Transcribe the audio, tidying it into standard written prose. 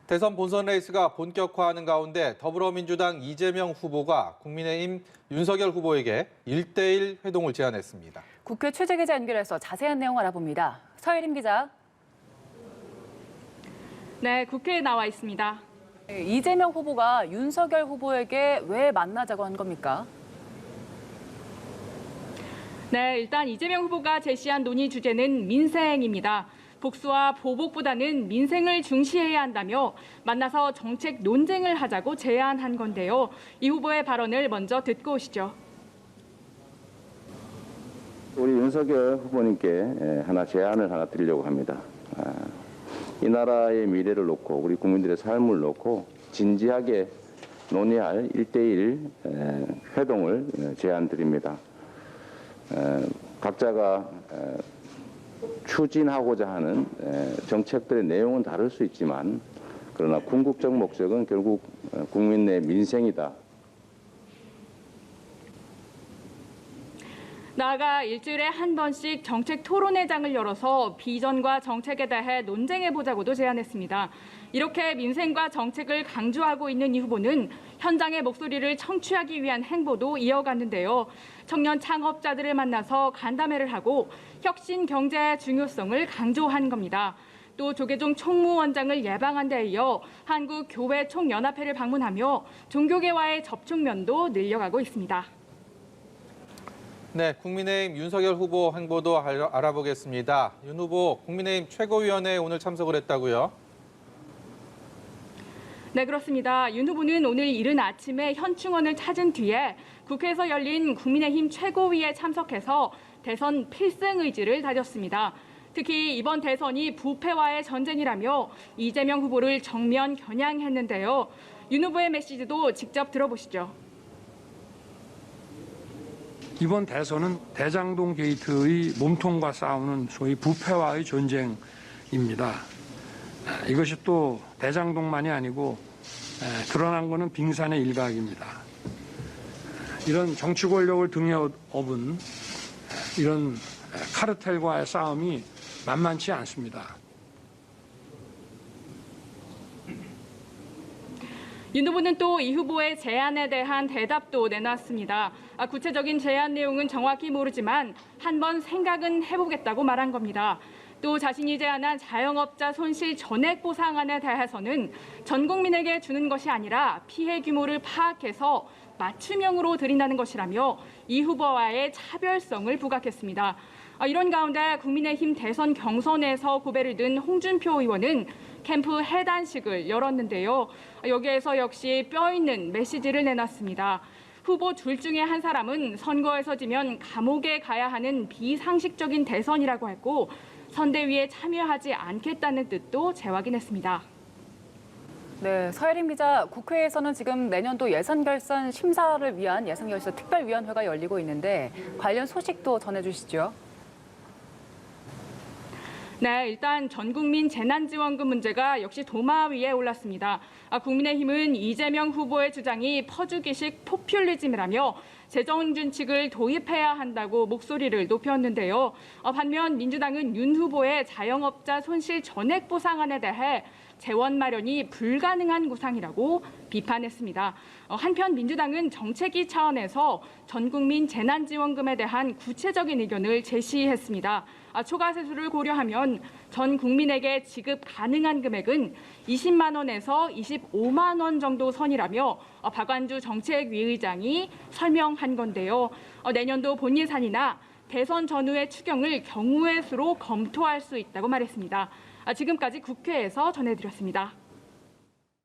대선 본선 레이스가 본격화하는 가운데 더불어민주당 이재명 후보가 국민의힘 윤석열 후보에게 1대1 회동을 제안했습니다. 국회 취재기자 연결해서 자세한 내용 알아봅니다. 서예림 기자. 네, 국회에 나와 있습니다. 이재명 후보가 윤석열 후보에게 왜 만나자고 한 겁니까? 네, 일단 이재명 후보가 제시한 논의 주제는 민생입니다. 복수와 보복보다는 민생을 중시해야 한다며 만나서 정책 논쟁을 하자고 제안한 건데요. 이 후보의 발언을 먼저 듣고 오시죠. 우리 윤석열 후보님께 제안을 하나 드리려고 합니다. 이 나라의 미래를 놓고 우리 국민들의 삶을 놓고 진지하게 논의할 1대1 회동을 제안드립니다. 각자가 추진하고자 하는 정책들의 내용은 다를 수 있지만 그러나 궁극적 목적은 결국 국민 내 민생이다. 나아가 일주일에 한 번씩 정책 토론회장을 열어서 비전과 정책에 대해 논쟁해보자고도 제안했습니다. 이렇게 민생과 정책을 강조하고 있는 이 후보는 현장의 목소리를 청취하기 위한 행보도 이어갔는데요. 청년 창업자들을 만나서 간담회를 하고 혁신 경제의 중요성을 강조한 겁니다. 또 조계종 총무원장을 예방한 데 이어 한국교회총연합회를 방문하며 종교계와의 접촉면도 늘려가고 있습니다. 네, 국민의힘 윤석열 후보 행보도 알아보겠습니다. 윤 후보, 국민의힘 최고위원회에 오늘 참석을 했다고요? 네, 그렇습니다. 윤 후보는 오늘 이른 아침에 현충원을 찾은 뒤에 국회에서 열린 국민의힘 최고위에 참석해서 대선 필승 의지를 다졌습니다. 특히 이번 대선이 부패와의 전쟁이라며 이재명 후보를 정면 겨냥했는데요. 윤 후보의 메시지도 직접 들어보시죠. 이번 대선은 대장동 게이트의 몸통과 싸우는 소위 부패와의 전쟁입니다. 이것이 또 대장동만이 아니고 드러난 것은 빙산의 일각입니다. 이런 정치 권력을 등에 업은 이런 카르텔과의 싸움이 만만치 않습니다. 윤 후보는 또 이 후보의 제안에 대한 대답도 내놨습니다. 구체적인 제안 내용은 정확히 모르지만 한번 생각은 해보겠다고 말한 겁니다. 또 자신이 제안한 자영업자 손실 전액 보상안에 대해서는 전 국민에게 주는 것이 아니라 피해 규모를 파악해서 맞춤형으로 드린다는 것이라며 이 후보와의 차별성을 부각했습니다. 이런 가운데 국민의힘 대선 경선에서 고배를 든 홍준표 의원은 캠프 해단식을 열었는데요. 여기에서 역시 뼈 있는 메시지를 내놨습니다. 후보 둘 중에 한 사람은 선거에서 지면 감옥에 가야 하는 비상식적인 대선이라고 했고 선대위에 참여하지 않겠다는 뜻도 재확인했습니다. 네, 서예림 기자, 국회에서는 지금 내년도 예산 결산 심사를 위한 예산결산 특별위원회가 열리고 있는데 관련 소식도 전해주시죠. 네, 일단 전국민 재난지원금 문제가 역시 도마 위에 올랐습니다. 국민의힘은 이재명 후보의 주장이 퍼주기식 포퓰리즘이라며 재정준칙을 도입해야 한다고 목소리를 높였는데요. 반면 민주당은 윤 후보의 자영업자 손실 전액 보상안에 대해 재원 마련이 불가능한 구상이라고 비판했습니다. 한편 민주당은 정책위 차원에서 전국민 재난지원금에 대한 구체적인 의견을 제시했습니다. 초과 세수를 고려하면 전 국민에게 지급 가능한 금액은 20만 원에서 25만 원 정도 선이라며 박완주 정책위 의장이 설명한 건데요. 내년도 본예산이나 대선 전후의 추경을 경우의 수로 검토할 수 있다고 말했습니다. 지금까지 국회에서 전해드렸습니다.